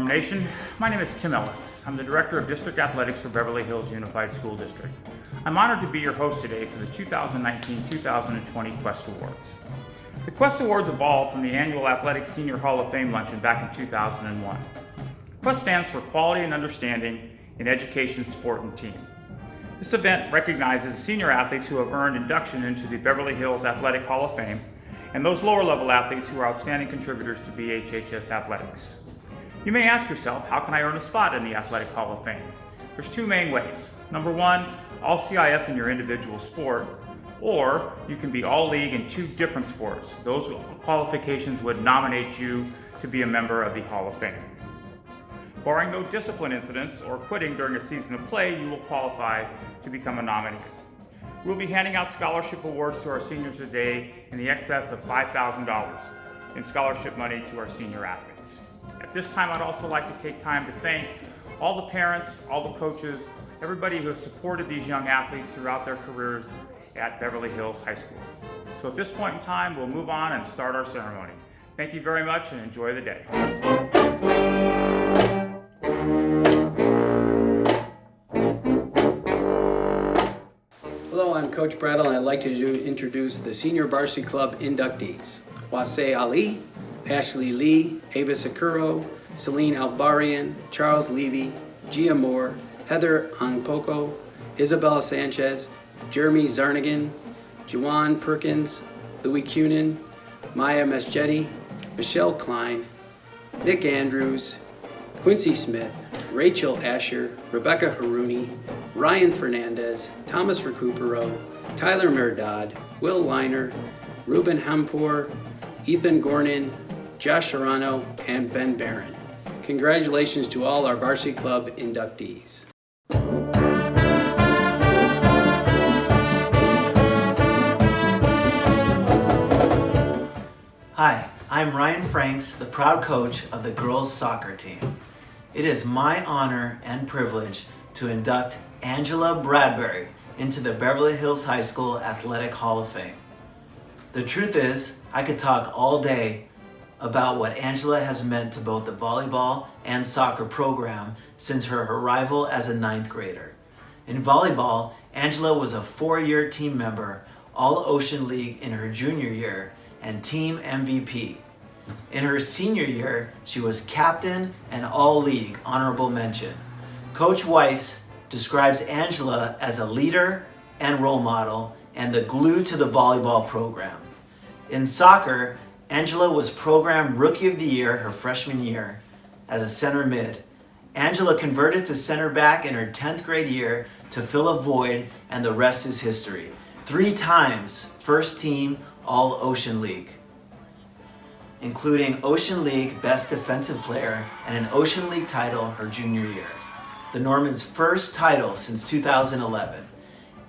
Nation. My name is Tim Ellis. I'm the Director of District Athletics for Beverly Hills Unified School District. I'm honored to be your host today for the 2019-2020 Q.U.E.S.T Awards. The Q.U.E.S.T Awards evolved from the annual Athletic Senior Hall of Fame luncheon back in 2001. Q.U.E.S.T stands for Quality and Understanding in Education, Sport, and Team. This event recognizes senior athletes who have earned induction into the Beverly Hills Athletic Hall of Fame and those lower-level athletes who are outstanding contributors to BHHS athletics. You may ask yourself, how can I earn a spot in the Athletic Hall of Fame? There's two main ways. Number one, all CIF in your individual sport, or you can be all league in two different sports. Those qualifications would nominate you to be a member of the Hall of Fame. Barring no discipline incidents or quitting during a season of play, you will qualify to become a nominee. We'll be handing out scholarship awards to our seniors today in the excess of $5,000 in scholarship money to our senior athletes. At this time, I'd also like to take time to thank all the parents, all the coaches, everybody who has supported these young athletes throughout their careers at Beverly Hills High School. So at this point in time, we'll move on and start our ceremony. Thank you very much and enjoy the day. Hello, I'm Coach Brattle, and I'd like to introduce the Senior Varsity Club inductees. Wasey Ali, Ashley Lee, Ava Sakuro, Celine Albarian, Charles Levy, Gia Moore, Heather Angpoko, Isabella Sanchez, Jeremy Zarnigan, Juwan Perkins, Louis Cunin, Maya Mesjetti, Michelle Klein, Nick Andrews, Quincy Smith, Rachel Asher, Rebecca Haruni, Ryan Fernandez, Thomas Recupero, Tyler Merdad, Will Liner, Ruben Hampour, Ethan Gornan, Josh Serrano, and Ben Barron. Congratulations to all our Varsity Club inductees. Hi, I'm Ryan Franks, the proud coach of the girls soccer team. It is my honor and privilege to induct Angela Bradbury into the Beverly Hills High School Athletic Hall of Fame. The truth is, I could talk all day about what Angela has meant to both the volleyball and soccer program since her arrival as a 9th grader. In volleyball, Angela was a 4-year team member, All-Ocean League in her junior year, and team MVP. In her senior year, she was captain and All-League honorable mention. Coach Weiss describes Angela as a leader and role model and the glue to the volleyball program. In soccer, Angela was program Rookie of the Year her freshman year as a center mid. Angela converted to center back in her 10th grade year to fill a void, and the rest is history. 3 times first team All-Ocean League, including Ocean League Best Defensive Player and an Ocean League title her junior year, the Norman's first title since 2011.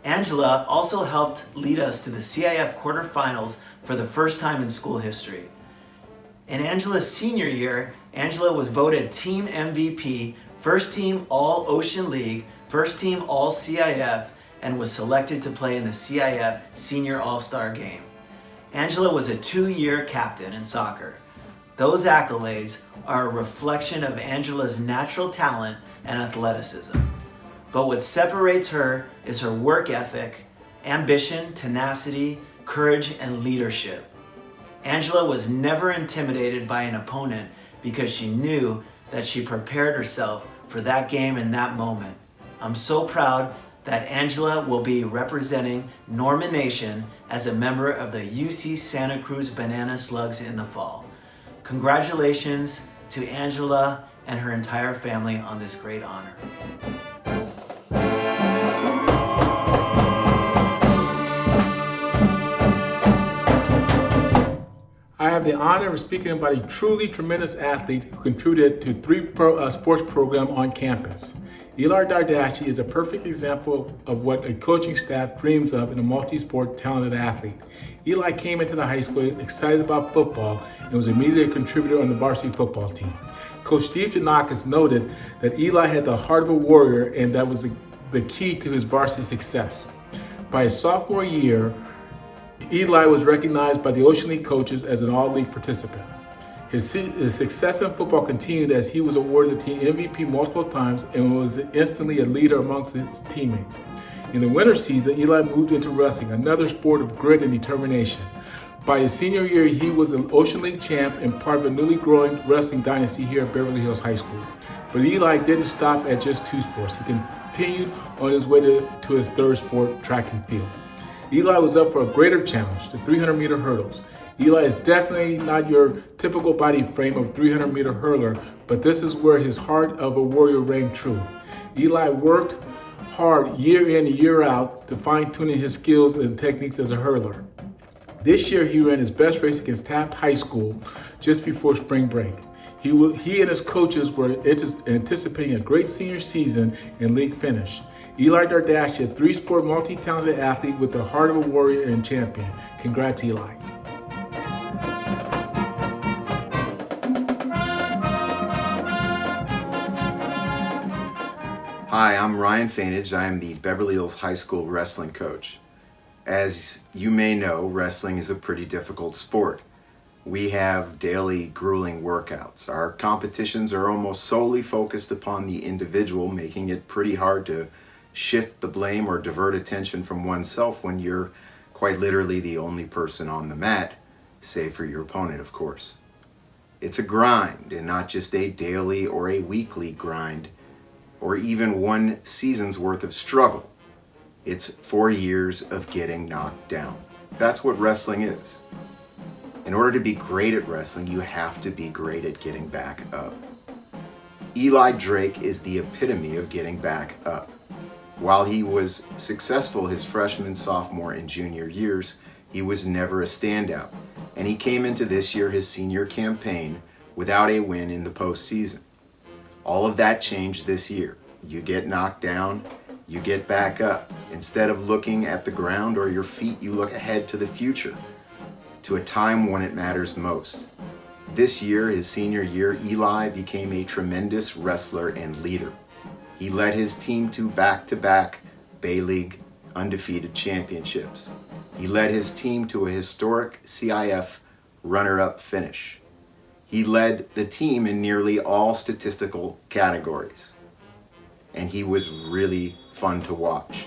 Angela also helped lead us to the CIF quarterfinals for the first time in school history. In Angela's senior year, Angela was voted Team MVP, First Team All-Ocean League, First Team All-CIF, and was selected to play in the CIF Senior All-Star Game. Angela was a 2-year captain in soccer. Those accolades are a reflection of Angela's natural talent and athleticism. But what separates her is her work ethic, ambition, tenacity, courage, and leadership. Angela was never intimidated by an opponent because she knew that she prepared herself for that game in that moment. I'm so proud that Angela will be representing Norman Nation as a member of the UC Santa Cruz Banana Slugs in the fall. Congratulations to Angela and her entire family on this great honor. I have the honor of speaking about a truly tremendous athlete who contributed to 3 sports programs on campus. Eli Dardashi is a perfect example of what a coaching staff dreams of in a multi-sport talented athlete. Eli came into the high school excited about football and was immediately a contributor on the varsity football team. Coach Steve Janakis noted that Eli had the heart of a warrior, and that was the key to his varsity success. By his sophomore year, Eli was recognized by the Ocean League coaches as an all-league participant. His success in football continued as he was awarded the team MVP multiple times and was instantly a leader amongst his teammates. In the winter season, Eli moved into wrestling, another sport of grit and determination. By his senior year, he was an Ocean League champ and part of a newly growing wrestling dynasty here at Beverly Hills High School. But Eli didn't stop at just two sports. He continued on his way to his third sport, track and field. Eli was up for a greater challenge, the 300-meter hurdles. Eli is definitely not your typical body frame of 300-meter hurler, but this is where his heart of a warrior rang true. Eli worked hard year in and year out to fine-tuning his skills and techniques as a hurler. This year, he ran his best race against Taft High School just before spring break. He and his coaches were anticipating a great senior season and league finish. Eli Dardaschi, a three-sport multi-talented athlete with the heart of a warrior and champion. Congrats, Eli. Hi, I'm Ryan Fainage. I am the Beverly Hills High School wrestling coach. As you may know, wrestling is a pretty difficult sport. We have daily grueling workouts. Our competitions are almost solely focused upon the individual, making it pretty hard to shift the blame or divert attention from oneself when you're quite literally the only person on the mat, save for your opponent, of course. It's a grind, and not just a daily or a weekly grind, or even one season's worth of struggle. It's 4 years of getting knocked down. That's what wrestling is. In order to be great at wrestling, you have to be great at getting back up. Eli Drake is the epitome of getting back up. While he was successful his freshman, sophomore, and junior years, he was never a standout, and he came into this year, his senior campaign, without a win in the postseason. All of that changed this year. You get knocked down, you get back up. Instead of looking at the ground or your feet, you look ahead to the future, to a time when it matters most. This year, his senior year, Eli became a tremendous wrestler and leader. He led his team to back-to-back Bay League undefeated championships. He led his team to a historic CIF runner-up finish. He led the team in nearly all statistical categories. And he was really fun to watch.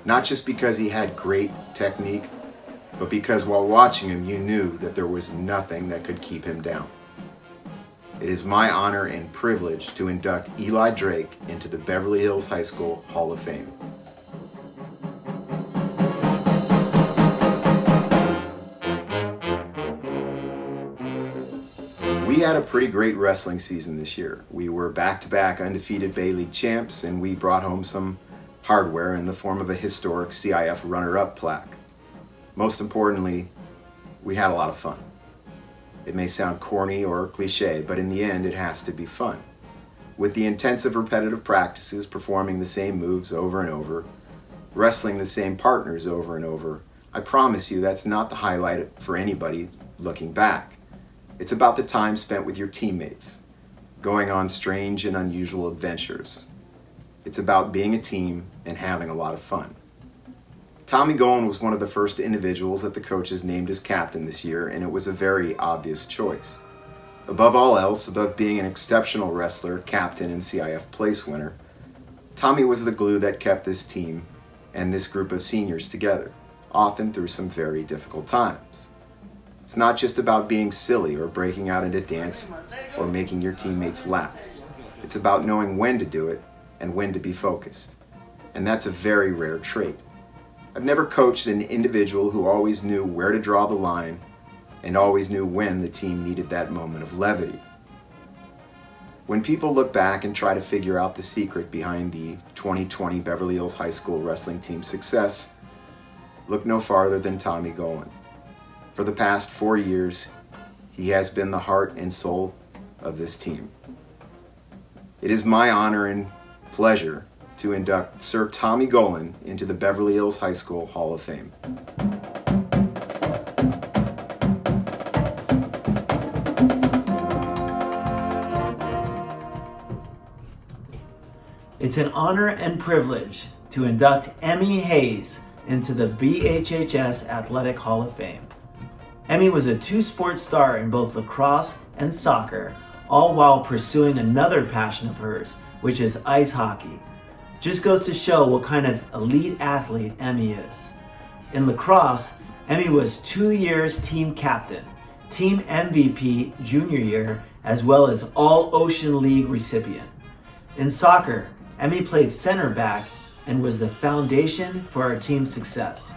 Not just because he had great technique, but because while watching him, you knew that there was nothing that could keep him down. It is my honor and privilege to induct Eli Drake into the Beverly Hills High School Hall of Fame. We had a pretty great wrestling season this year. We were back-to-back undefeated Bay League champs, and we brought home some hardware in the form of a historic CIF runner-up plaque. Most importantly, we had a lot of fun. It may sound corny or cliche, but in the end, it has to be fun. With the intensive repetitive practices, performing the same moves over and over, wrestling the same partners over and over, I promise you that's not the highlight for anybody looking back. It's about the time spent with your teammates, going on strange and unusual adventures. It's about being a team and having a lot of fun. Tommy Golan was one of the first individuals that the coaches named as captain this year, and it was a very obvious choice. Above all else, above being an exceptional wrestler, captain, and CIF place winner, Tommy was the glue that kept this team and this group of seniors together, often through some very difficult times. It's not just about being silly or breaking out into dance or making your teammates laugh. It's about knowing when to do it and when to be focused. And that's a very rare trait. I've never coached an individual who always knew where to draw the line and always knew when the team needed that moment of levity. When people look back and try to figure out the secret behind the 2020 Beverly Hills High School wrestling team's success, look no farther than Tommy Golan. For the past 4 years, he has been the heart and soul of this team. It is my honor and pleasure to induct Sir Tommy Golan into the Beverly Hills High School Hall of Fame. It's an honor and privilege to induct Emmy Hayes into the BHHS Athletic Hall of Fame. Emmy was a two-sport star in both lacrosse and soccer, all while pursuing another passion of hers, which is ice hockey. Just goes to show what kind of elite athlete Emmy is. In lacrosse, Emmy was 2 years team captain, team MVP junior year, as well as All-Ocean League recipient. In soccer, Emmy played center back and was the foundation for our team's success.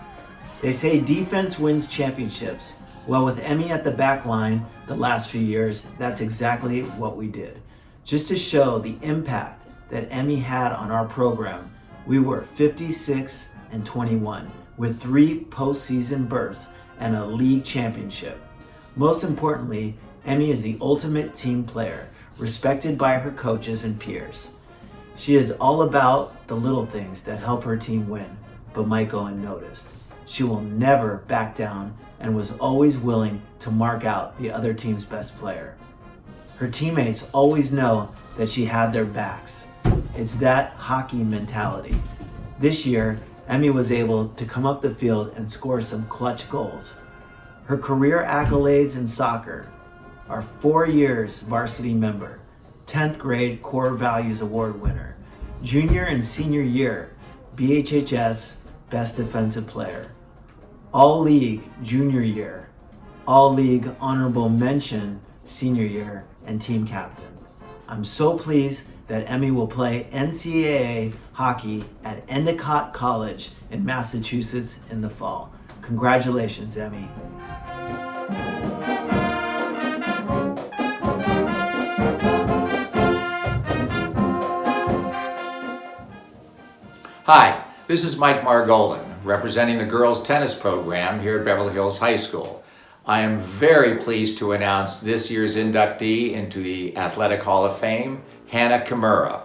They say defense wins championships. Well, with Emmy at the back line the last few years, that's exactly what we did. Just to show the impact that Emmy had on our program, we were 56-21 with 3 postseason berths and a league championship. Most importantly, Emmy is the ultimate team player, respected by her coaches and peers. She is all about the little things that help her team win, but might go unnoticed. She will never back down and was always willing to mark out the other team's best player. Her teammates always know that she had their backs. It's that hockey mentality. This year, Emmy was able to come up the field and score some clutch goals. Her career accolades in soccer are 4 years varsity member, 10th grade core values award winner, junior and senior year BHHS best defensive player, all league junior year, all league honorable mention senior year, and team captain. I'm so pleased that Emmy will play NCAA hockey at Endicott College in Massachusetts in the fall. Congratulations, Emmy. Hi, this is Mike Margolin, representing the girls tennis program here at Beverly Hills High School. I am very pleased to announce this year's inductee into the Athletic Hall of Fame, Hannah Kimura.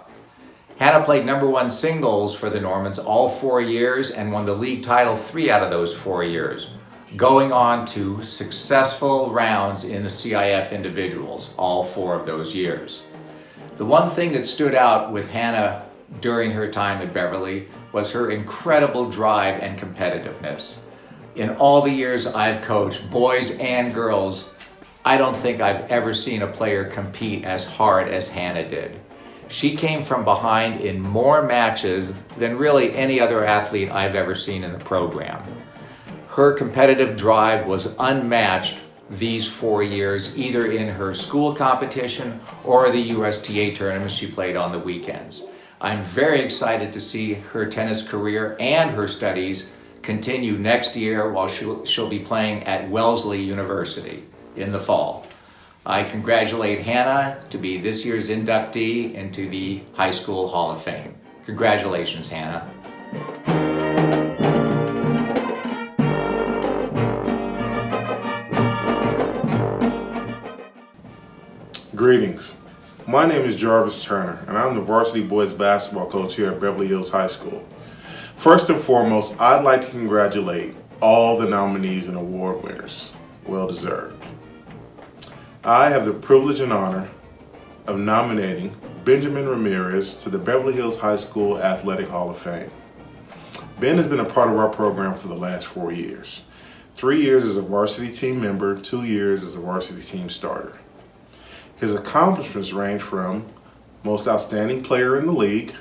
Hannah played #1 singles for the Normans all 4 years and won the league title 3 out of those 4 years, going on to successful rounds in the CIF individuals all 4 of those years. The one thing that stood out with Hannah during her time at Beverly was her incredible drive and competitiveness. In all the years I've coached, boys and girls, I don't think I've ever seen a player compete as hard as Hannah did. She came from behind in more matches than really any other athlete I've ever seen in the program. Her competitive drive was unmatched these 4 years, either in her school competition or the USTA tournaments she played on the weekends. I'm very excited to see her tennis career and her studies continue next year while she'll be playing at Wellesley University in the fall. I congratulate Hannah to be this year's inductee into the High School Hall of Fame. Congratulations, Hannah. Greetings. My name is Jarvis Turner, and I'm the varsity boys basketball coach here at Beverly Hills High School. First and foremost, I'd like to congratulate all the nominees and award winners. Well deserved. I have the privilege and honor of nominating Benjamin Ramirez to the Beverly Hills High School Athletic Hall of Fame. Ben has been a part of our program for the last 4 years. 3 years as a varsity team member, 2 years as a varsity team starter. His accomplishments range from most outstanding player in the league,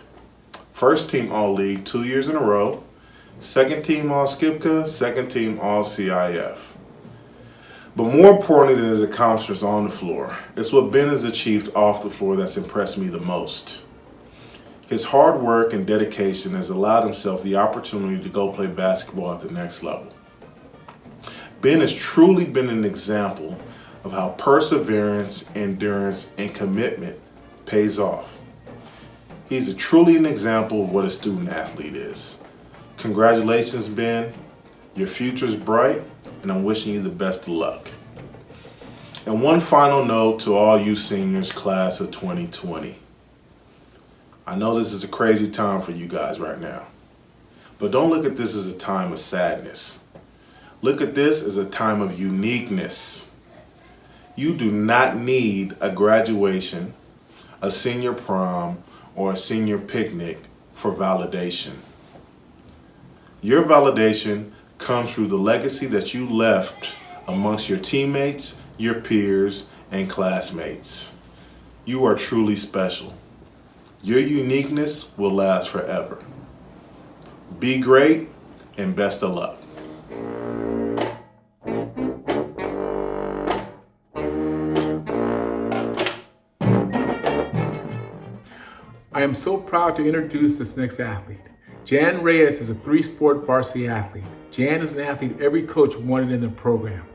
first team All-League 2 years in a row, second team All-Skipka, second team All-CIF. But more importantly than his accomplishments on the floor, it's what Ben has achieved off the floor that's impressed me the most. His hard work and dedication has allowed himself the opportunity to go play basketball at the next level. Ben has truly been an example of how perseverance, endurance, and commitment pays off. He's truly an example of what a student athlete is. Congratulations, Ben. Your future's bright, and I'm wishing you the best of luck. And one final note to all you seniors, class of 2020. I know this is a crazy time for you guys right now, but don't look at this as a time of sadness. Look at this as a time of uniqueness. You do not need a graduation, a senior prom, or a senior picnic for validation. Your validation comes through the legacy that you left amongst your teammates, your peers, and classmates. You are truly special. Your uniqueness will last forever. Be great and best of luck. I am so proud to introduce this next athlete. Jan Reyes is a three-sport varsity athlete. Jan is an athlete every coach wanted in the program.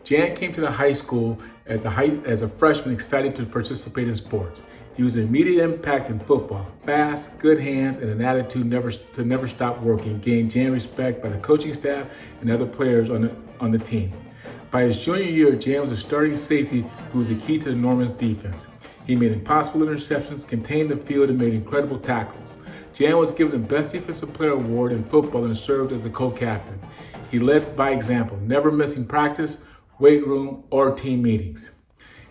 Jan came to the high school as a freshman excited to participate in sports. He was an immediate impact in football. Fast, good hands, and an attitude to never stop working gained Jan respect by the coaching staff and other players on the team. By his junior year, Jan was a starting safety who was a key to the Norman's defense. He made impossible interceptions, contained the field, and made incredible tackles. Jan was given the Best Defensive Player award in football and served as a co-captain. He led by example, never missing practice, weight room, or team meetings.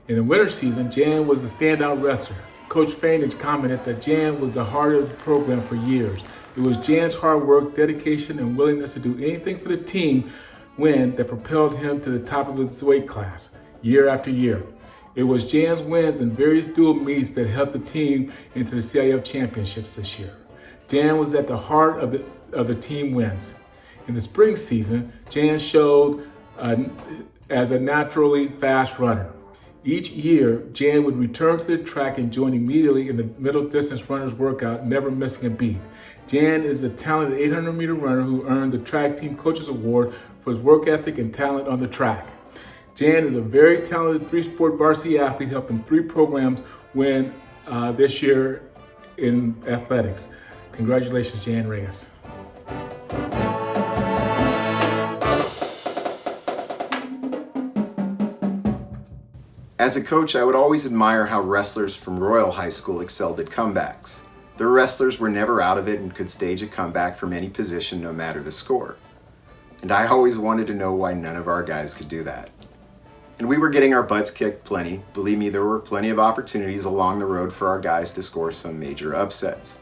In the winter season, Jan was the standout wrestler. Coach Fainage commented that Jan was the heart of the program for years. It was Jan's hard work, dedication, and willingness to do anything for the team win that propelled him to the top of his weight class, year after year. It was Jan's wins in various dual meets that helped the team into the CIF championships this year. Jan was at the heart of the team wins. In the spring season, Jan showed as a naturally fast runner. Each year, Jan would return to the track and join immediately in the middle distance runners workout, never missing a beat. Jan is a talented 800-meter runner who earned the Track Team Coaches Award for his work ethic and talent on the track. Jan is a very talented three-sport varsity athlete, helping 3 programs win this year in athletics. Congratulations, Jan Reyes. As a coach, I would always admire how wrestlers from Royal High School excelled at comebacks. Their wrestlers were never out of it and could stage a comeback from any position no matter the score. And I always wanted to know why none of our guys could do that. And we were getting our butts kicked plenty. Believe me, there were plenty of opportunities along the road for our guys to score some major upsets.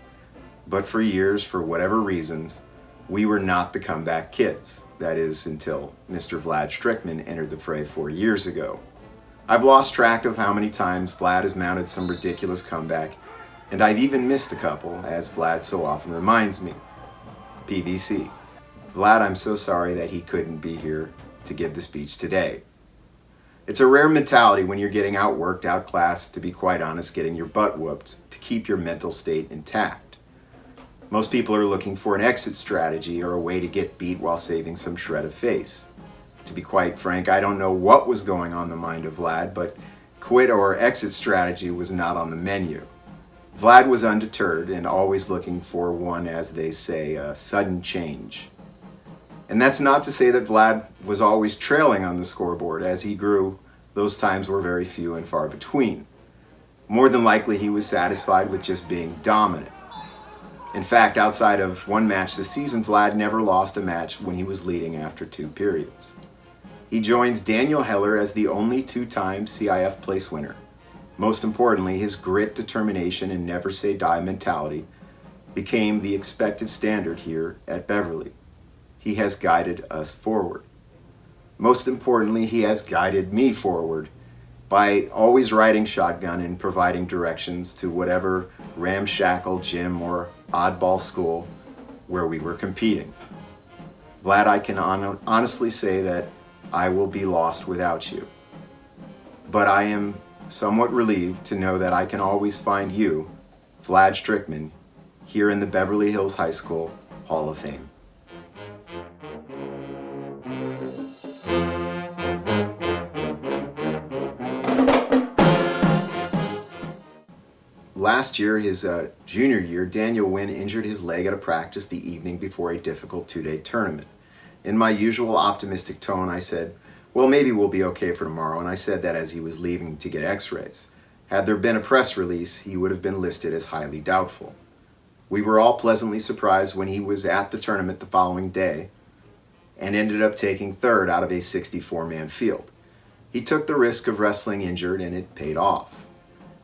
But for years, for whatever reasons, we were not the comeback kids. That is, until Mr. Vlad Strickman entered the fray 4 years ago. I've lost track of how many times Vlad has mounted some ridiculous comeback, and I've even missed a couple, as Vlad so often reminds me. PVC. Vlad, I'm so sorry that he couldn't be here to give the speech today. It's a rare mentality when you're getting outworked, outclassed, to be quite honest, getting your butt whooped, to keep your mental state intact. Most people are looking for an exit strategy or a way to get beat while saving some shred of face. To be quite frank, I don't know what was going on in the mind of Vlad, but quit or exit strategy was not on the menu. Vlad was undeterred and always looking for one, as they say, a sudden change. And that's not to say that Vlad was always trailing on the scoreboard. As he grew, those times were very few and far between. More than likely, he was satisfied with just being dominant. In fact, outside of one match this season, Vlad never lost a match when he was leading after 2 periods. He joins Daniel Heller as the only 2-time CIF place winner. Most importantly, his grit, determination, and never say die mentality became the expected standard here at Beverly. He has guided us forward. Most importantly, he has guided me forward by always riding shotgun and providing directions to whatever ramshackle gym or oddball school where we were competing. Vlad, I can honestly say that I will be lost without you. But I am somewhat relieved to know that I can always find you, Vlad Strickman, here in the Beverly Hills High School Hall of Fame. Last year, his junior year, Daniel Wynn injured his leg at a practice the evening before a difficult 2-day tournament. In my usual optimistic tone, I said, well, maybe we'll be okay for tomorrow, and I said that as he was leaving to get x-rays. Had there been a press release, he would have been listed as highly doubtful. We were all pleasantly surprised when he was at the tournament the following day and ended up taking 3rd out of a 64-man field. He took the risk of wrestling injured, and it paid off.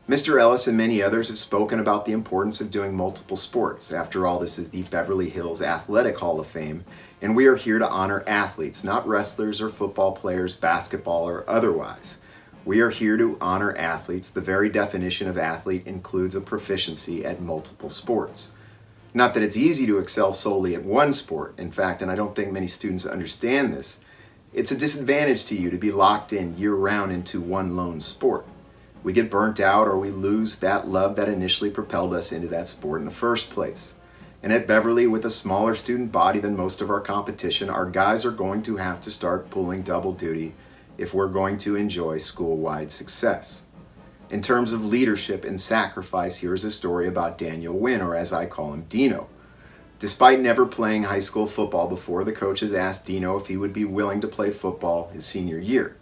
Mr. Ellis and many others have spoken about the importance of doing multiple sports. After all, this is the Beverly Hills Athletic Hall of Fame, and we are here to honor athletes, not wrestlers or football players, basketball or otherwise. We are here to honor athletes. The very definition of athlete includes a proficiency at multiple sports. Not that it's easy to excel solely at one sport. In fact, and I don't think many students understand this, it's a disadvantage to you to be locked in year-round into one lone sport. We get burnt out or we lose that love that initially propelled us into that sport in the first place. And at Beverly, with a smaller student body than most of our competition, our guys are going to have to start pulling double duty if we're going to enjoy school-wide success. In terms of leadership and sacrifice, here's a story about Daniel Wynn, or as I call him, Dino. Despite never playing high school football before, the coaches asked Dino if he would be willing to play football his senior year.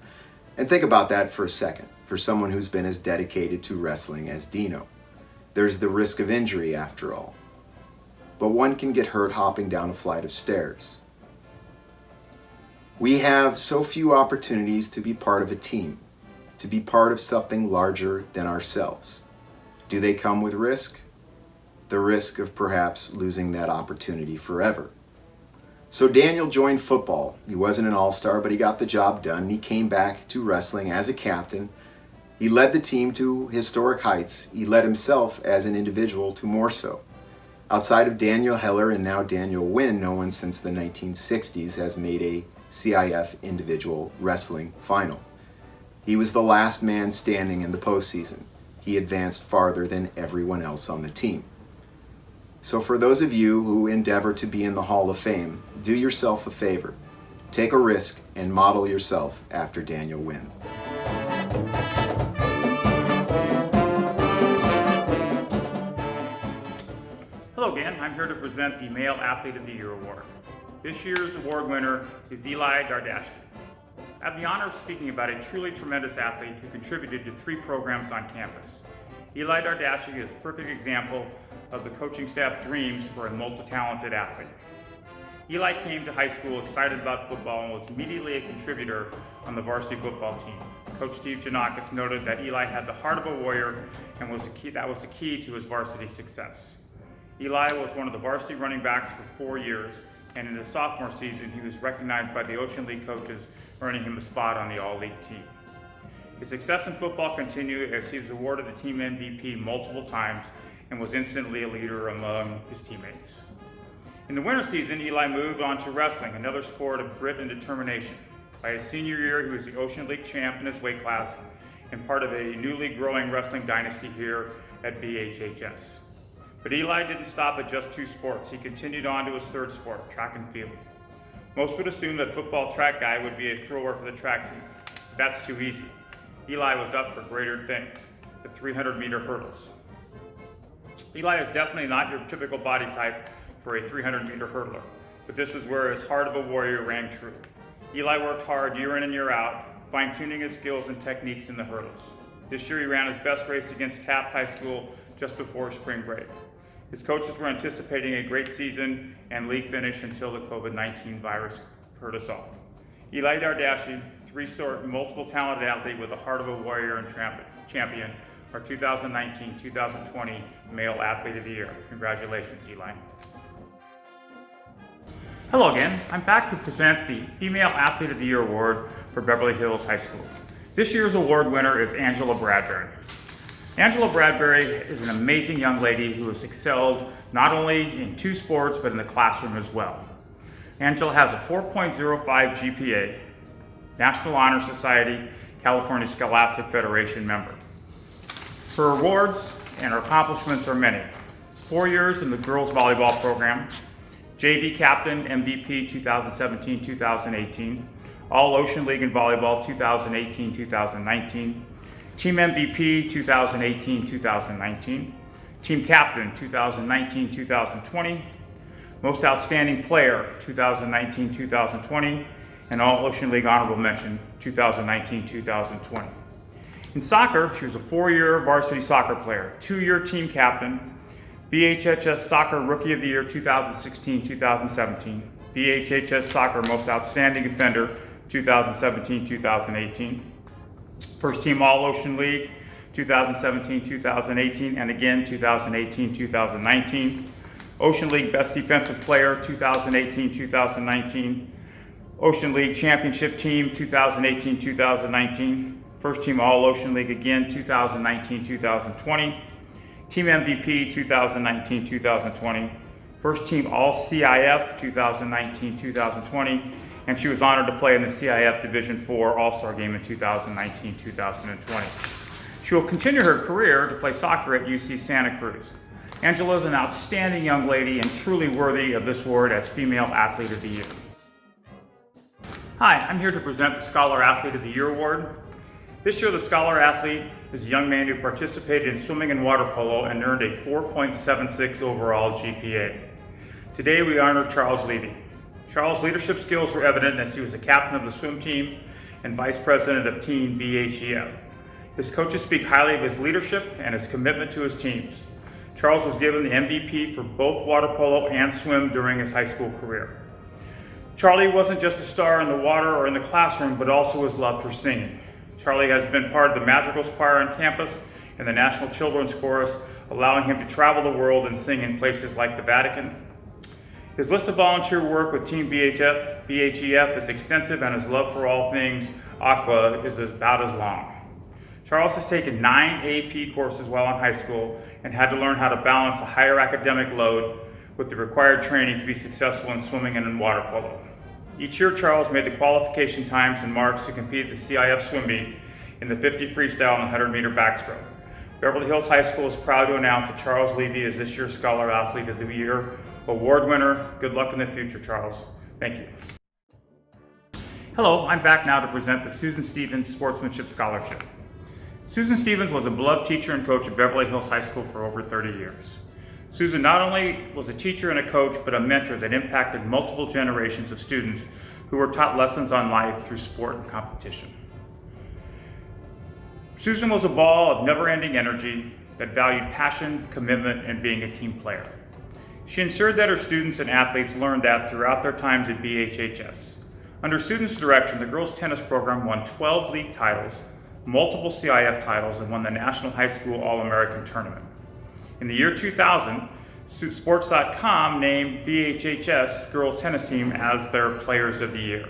And think about that for a second, for someone who's been as dedicated to wrestling as Dino. There's the risk of injury after all. But one can get hurt hopping down a flight of stairs. We have so few opportunities to be part of a team, to be part of something larger than ourselves. Do they come with risk? The risk of perhaps losing that opportunity forever. So Daniel joined football. He wasn't an all-star, but he got the job done, and he came back to wrestling as a captain. He led the team to historic heights. He led himself as an individual to more so. Outside of Daniel Heller and now Daniel Wynn, no one since the 1960s has made a CIF individual wrestling final. He was the last man standing in the postseason. He advanced farther than everyone else on the team. So for those of you who endeavor to be in the Hall of Fame, do yourself a favor. Take a risk and model yourself after Daniel Wynn. Hello again, I'm here to present the Male Athlete of the Year Award. This year's award winner is Eli Dardashti. I have the honor of speaking about a truly tremendous athlete who contributed to 3 programs on campus. Eli Dardashti is a perfect example of the coaching staff dreams for a multi-talented athlete. Eli came to high school excited about football and was immediately a contributor on the varsity football team. Coach Steve Janakis noted that Eli had the heart of a warrior and that was the key to his varsity success. Eli was one of the varsity running backs for 4 years, and in his sophomore season he was recognized by the Ocean League coaches, earning him a spot on the All-League team. His success in football continued as he was awarded the team MVP multiple times and was instantly a leader among his teammates. In the winter season, Eli moved on to wrestling, another sport of grit and determination. By his senior year, he was the Ocean League champ in his weight class and part of a newly growing wrestling dynasty here at BHHS. But Eli didn't stop at just 2 sports. He continued on to his 3rd sport, track and field. Most would assume that football track guy would be a thrower for the track team. That's too easy. Eli was up for greater things, the 300-meter hurdles. Eli is definitely not your typical body type for a 300-meter hurdler, but this is where his heart of a warrior rang true. Eli worked hard year in and year out, fine-tuning his skills and techniques in the hurdles. This year he ran his best race against Taft High School just before spring break. His coaches were anticipating a great season and league finish until the COVID-19 virus hurt us all. Eli Dardashti, 3-star multiple talented athlete with the heart of a warrior and champion, our 2019-2020 Male Athlete of the Year. Congratulations, Eli. Hello again. I'm back to present the Female Athlete of the Year Award for Beverly Hills High School. This year's award winner is Angela Bradbury. Angela Bradbury is an amazing young lady who has excelled not only in 2 sports but in the classroom as well. Angela has a 4.05 GPA, National Honor Society, California Scholastic Federation member. Her awards and her accomplishments are many. 4 years in the girls volleyball program, JV captain, MVP 2017-2018, All Ocean League in volleyball 2018-2019, Team MVP 2018-2019, Team Captain 2019-2020, Most Outstanding Player 2019-2020, and All Ocean League Honorable Mention 2019-2020. In soccer, she was a 4-year varsity soccer player, 2-year team captain, BHHS Soccer Rookie of the Year 2016-2017, BHHS Soccer Most Outstanding Defender 2017-2018, First Team All Ocean League 2017-2018, and again 2018-2019, Ocean League Best Defensive Player 2018-2019, Ocean League Championship Team 2018-2019, First team All-Ocean League again 2019-2020, team MVP 2019-2020, first team All-CIF 2019-2020, and she was honored to play in the CIF Division IV All-Star Game in 2019-2020. She will continue her career to play soccer at UC Santa Cruz. Angela is an outstanding young lady and truly worthy of this award as Female Athlete of the Year. Hi, I'm here to present the Scholar Athlete of the Year Award. This year, the Scholar Athlete is a young man who participated in swimming and water polo and earned a 4.76 overall GPA. Today, we honor Charles Levy. Charles' leadership skills were evident as he was the captain of the swim team and vice president of Team BHEF. His coaches speak highly of his leadership and his commitment to his teams. Charles was given the MVP for both water polo and swim during his high school career. Charlie wasn't just a star in the water or in the classroom, but also his love for singing. Charlie has been part of the Madrigals Choir on campus and the National Children's Chorus, allowing him to travel the world and sing in places like the Vatican. His list of volunteer work with Team BHEF is extensive, and his love for all things aqua is about as long. Charles has taken 9 AP courses while in high school and had to learn how to balance a higher academic load with the required training to be successful in swimming and in water polo. Each year, Charles made the qualification times and marks to compete at the CIF swim meet in the 50 freestyle and 100-meter backstroke. Beverly Hills High School is proud to announce that Charles Levy is this year's Scholar Athlete of the Year award winner. Good luck in the future, Charles. Thank you. Hello, I'm back now to present the Susan Stevens Sportsmanship Scholarship. Susan Stevens was a beloved teacher and coach at Beverly Hills High School for over 30 years. Susan not only was a teacher and a coach, but a mentor that impacted multiple generations of students who were taught lessons on life through sport and competition. Susan was a ball of never-ending energy that valued passion, commitment, and being a team player. She ensured that her students and athletes learned that throughout their times at BHHS. Under Susan's direction, the girls' tennis program won 12 league titles, multiple CIF titles, and won the National High School All-American Tournament. In the year 2000, Sports.com named BHHS girls tennis team as their Players of the Year.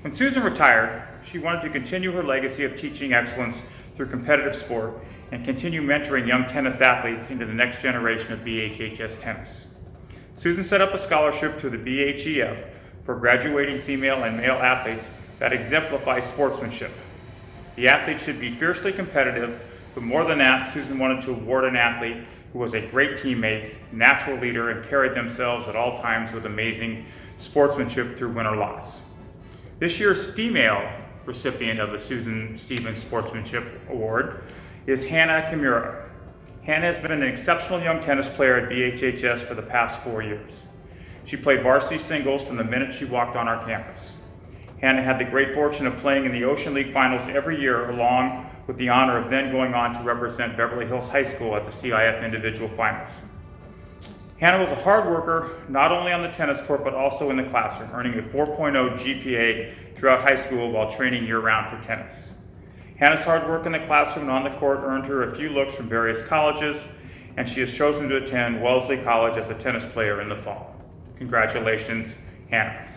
When Susan retired, she wanted to continue her legacy of teaching excellence through competitive sport and continue mentoring young tennis athletes into the next generation of BHHS tennis. Susan set up a scholarship to the BHEF for graduating female and male athletes that exemplify sportsmanship. The athletes should be fiercely competitive, but more than that, Susan wanted to award an athlete who was a great teammate, natural leader, and carried themselves at all times with amazing sportsmanship through win or loss. This year's female recipient of the Susan Stevens Sportsmanship Award is Hannah Kimura. Hannah has been an exceptional young tennis player at BHHS for the past 4 years. She played varsity singles from the minute she walked on our campus. Hannah had the great fortune of playing in the Ocean League finals every year, along with the honor of then going on to represent Beverly Hills High School at the CIF individual finals. Hannah was a hard worker, not only on the tennis court, but also in the classroom, earning a 4.0 GPA throughout high school while training year-round for tennis. Hannah's hard work in the classroom and on the court earned her a few looks from various colleges, and she has chosen to attend Wellesley College as a tennis player in the fall. Congratulations, Hannah.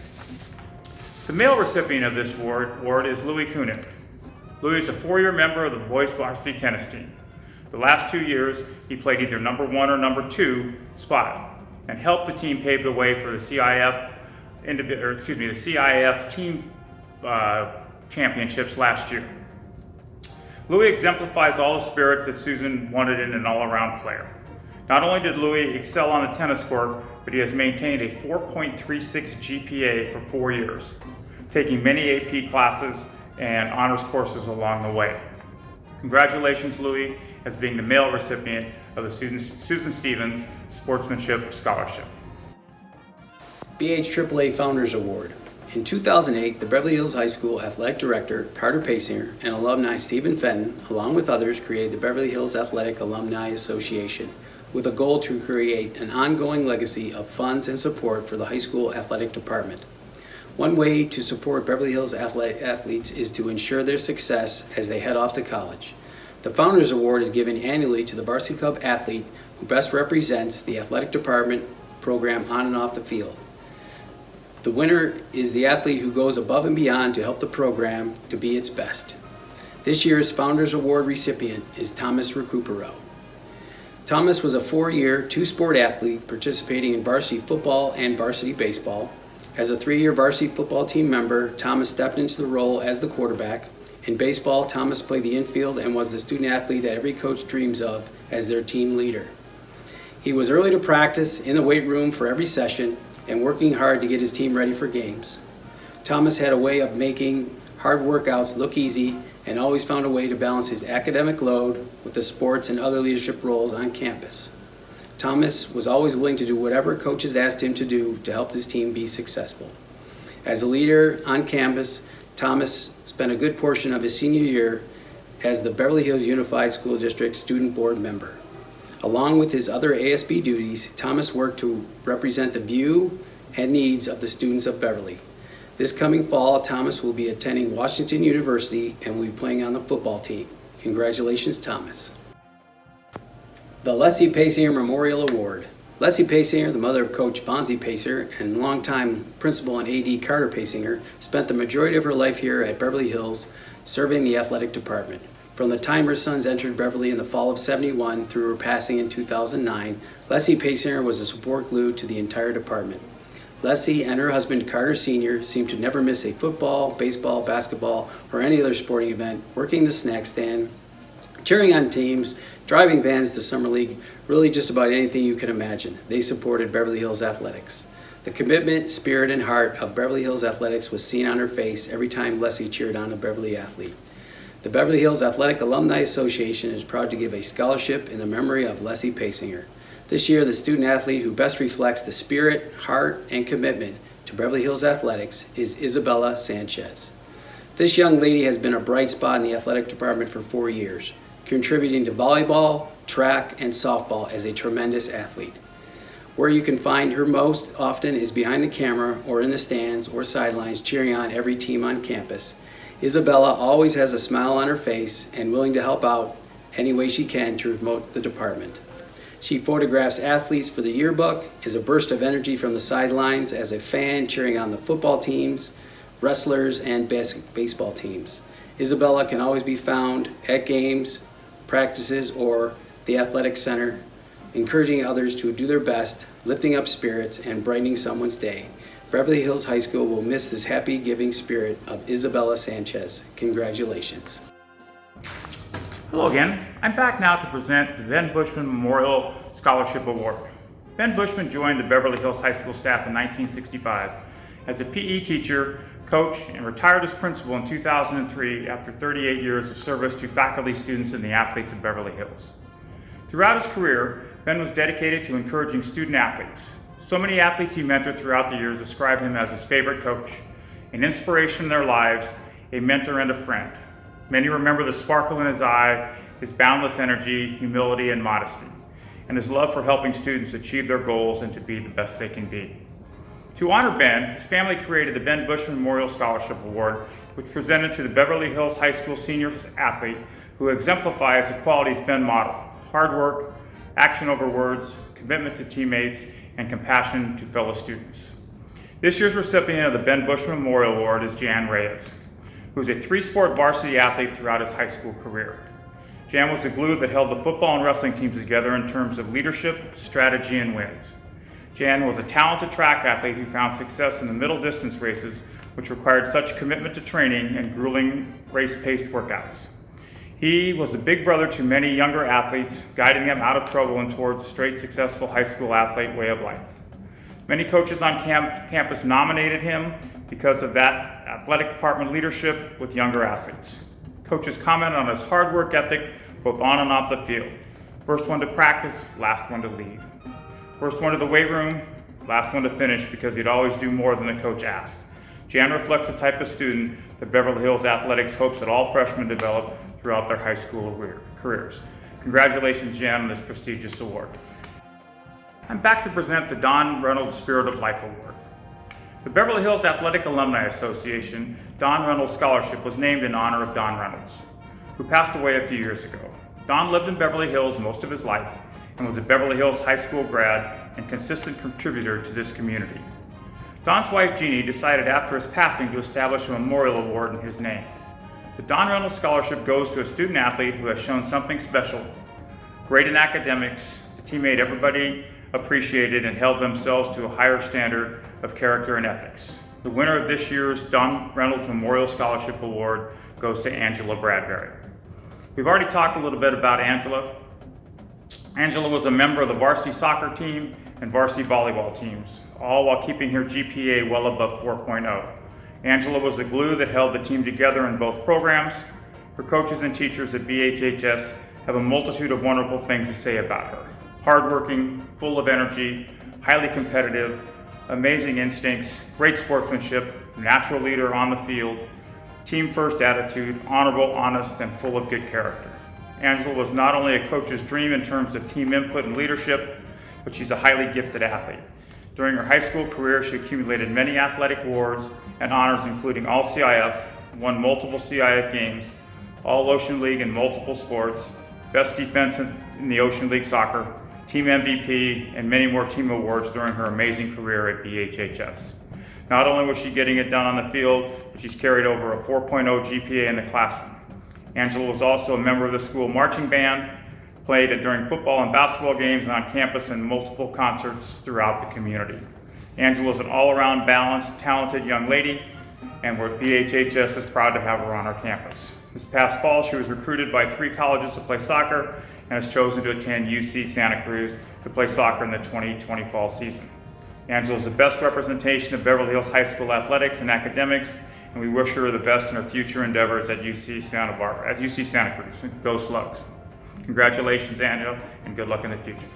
The male recipient of this award is Louis Kunin. Louis is a 4-year member of the boys varsity tennis team. The last 2 years, he played either number 1 or number 2 spot and helped the team pave the way for the CIF team championships last year. Louis exemplifies all the spirits that Susan wanted in an all-around player. Not only did Louis excel on the tennis court, but he has maintained a 4.36 GPA for 4 years, taking many AP classes and honors courses along the way. Congratulations, Louis, as being the male recipient of the Susan Stevens Sportsmanship Scholarship. BHAAA Founders Award. In 2008, the Beverly Hills High School Athletic Director Carter Pasinger and alumni Stephen Fenton, along with others, created the Beverly Hills Athletic Alumni Association with a goal to create an ongoing legacy of funds and support for the high school athletic department. One way to support Beverly Hills athletes is to ensure their success as they head off to college. The Founders Award is given annually to the Varsity Club athlete who best represents the athletic department program on and off the field. The winner is the athlete who goes above and beyond to help the program to be its best. This year's Founders Award recipient is Thomas Recupero. Thomas was a 4-year, 2-sport athlete participating in varsity football and varsity baseball. As a 3-year varsity football team member, Thomas stepped into the role as the quarterback. In baseball, Thomas played the infield and was the student athlete that every coach dreams of as their team leader. He was early to practice, in the weight room for every session, and working hard to get his team ready for games. Thomas had a way of making hard workouts look easy and always found a way to balance his academic load with the sports and other leadership roles on campus. Thomas was always willing to do whatever coaches asked him to do to help his team be successful. As a leader on campus, Thomas spent a good portion of his senior year as the Beverly Hills Unified School District Student Board member. Along with his other ASB duties, Thomas worked to represent the view and needs of the students of Beverly. This coming fall, Thomas will be attending Washington University and will be playing on the football team. Congratulations, Thomas. The Leslie Paysinger Memorial Award. Leslie Paysinger, the mother of Coach Bonzi Pacer and longtime principal and AD Carter Paysinger, spent the majority of her life here at Beverly Hills serving the athletic department. From the time her sons entered Beverly in the fall of '71 through her passing in 2009, Leslie Paysinger was a support glue to the entire department. Leslie and her husband Carter Sr. seemed to never miss a football, baseball, basketball, or any other sporting event, working the snack stand, cheering on teams, driving vans to Summer League, really just about anything you can imagine. They supported Beverly Hills Athletics. The commitment, spirit, and heart of Beverly Hills Athletics was seen on her face every time Leslie cheered on a Beverly athlete. The Beverly Hills Athletic Alumni Association is proud to give a scholarship in the memory of Leslie Paysinger. This year, the student athlete who best reflects the spirit, heart, and commitment to Beverly Hills Athletics is Isabella Sanchez. This young lady has been a bright spot in the athletic department for 4 years, contributing to volleyball, track, and softball as a tremendous athlete. Where you can find her most often is behind the camera or in the stands or sidelines cheering on every team on campus. Isabella always has a smile on her face and willing to help out any way she can to promote the department. She photographs athletes for the yearbook, is a burst of energy from the sidelines as a fan cheering on the football teams, wrestlers, and baseball teams. Isabella can always be found at games, practices, or the athletic center, encouraging others to do their best, lifting up spirits, and brightening someone's day. Beverly Hills High School will miss this happy giving spirit of Isabella Sanchez. Congratulations. Hello again. I'm back now to present the Ben Bushman Memorial Scholarship Award. Ben Bushman joined the Beverly Hills High School staff in 1965 as a PE teacher, coach, and retired as principal in 2003 after 38 years of service to faculty, students, and the athletes of Beverly Hills. Throughout his career, Ben was dedicated to encouraging student athletes. So many athletes he mentored throughout the years describe him as his favorite coach, an inspiration in their lives, a mentor and a friend. Many remember the sparkle in his eye, his boundless energy, humility, and modesty, and his love for helping students achieve their goals and to be the best they can be. To honor Ben, his family created the Ben Bushman Memorial Scholarship Award, which presented to the Beverly Hills High School senior athlete who exemplifies the qualities Ben modeled: hard work, action over words, commitment to teammates, and compassion to fellow students. This year's recipient of the Ben Bushman Memorial Award is Jan Reyes, who's a 3-sport varsity athlete throughout his high school career. Jan was the glue that held the football and wrestling teams together in terms of leadership, strategy, and wins. Jan was a talented track athlete who found success in the middle distance races, which required such commitment to training and grueling race-paced workouts. He was the big brother to many younger athletes, guiding them out of trouble and towards a straight, successful high school athlete way of life. Many coaches on campus nominated him because of that athletic department leadership with younger athletes. Coaches commented on his hard work ethic, both on and off the field. First one to practice, last one to leave. First one to the weight room, last one to finish, because he'd always do more than the coach asked. Jan reflects the type of student that Beverly Hills Athletics hopes that all freshmen develop throughout their high school careers. Congratulations, Jan, on this prestigious award. I'm back to present the Don Reynolds Spirit of Life Award. The Beverly Hills Athletic Alumni Association Don Reynolds Scholarship was named in honor of Don Reynolds, who passed away a few years ago. Don lived in Beverly Hills most of his life and was a Beverly Hills High School grad and consistent contributor to this community. Don's wife, Jeannie, decided after his passing to establish a memorial award in his name. The Don Reynolds Scholarship goes to a student athlete who has shown something special, great in academics, a teammate everybody appreciated and held themselves to a higher standard of character and ethics. The winner of this year's Don Reynolds Memorial Scholarship Award goes to Angela Bradbury. We've already talked a little bit about Angela. Angela was a member of the varsity soccer team and varsity volleyball teams, all while keeping her GPA well above 4.0. Angela was the glue that held the team together in both programs. Her coaches and teachers at BHHS have a multitude of wonderful things to say about her. Hardworking, full of energy, highly competitive, amazing instincts, great sportsmanship, natural leader on the field, team first attitude, honorable, honest, and full of good character. Angela was not only a coach's dream in terms of team input and leadership, but she's a highly gifted athlete. During her high school career, she accumulated many athletic awards and honors, including All CIF, won multiple CIF games, All Ocean League in multiple sports, Best Defense in the Ocean League Soccer, Team MVP, and many more team awards during her amazing career at BHHS. Not only was she getting it done on the field, but she's carried over a 4.0 GPA in the classroom. Angela was also a member of the school marching band, played during football and basketball games and on campus in multiple concerts throughout the community. Angela is an all-around balanced, talented young lady, and BHHS is proud to have her on our campus. This past fall, she was recruited by 3 colleges to play soccer and has chosen to attend UC Santa Cruz to play soccer in the 2020 fall season. Angela is the best representation of Beverly Hills High School athletics and academics, and we wish her the best in her future endeavors at UC Santa Cruz. Go Slugs. Congratulations, Angela, and good luck in the future.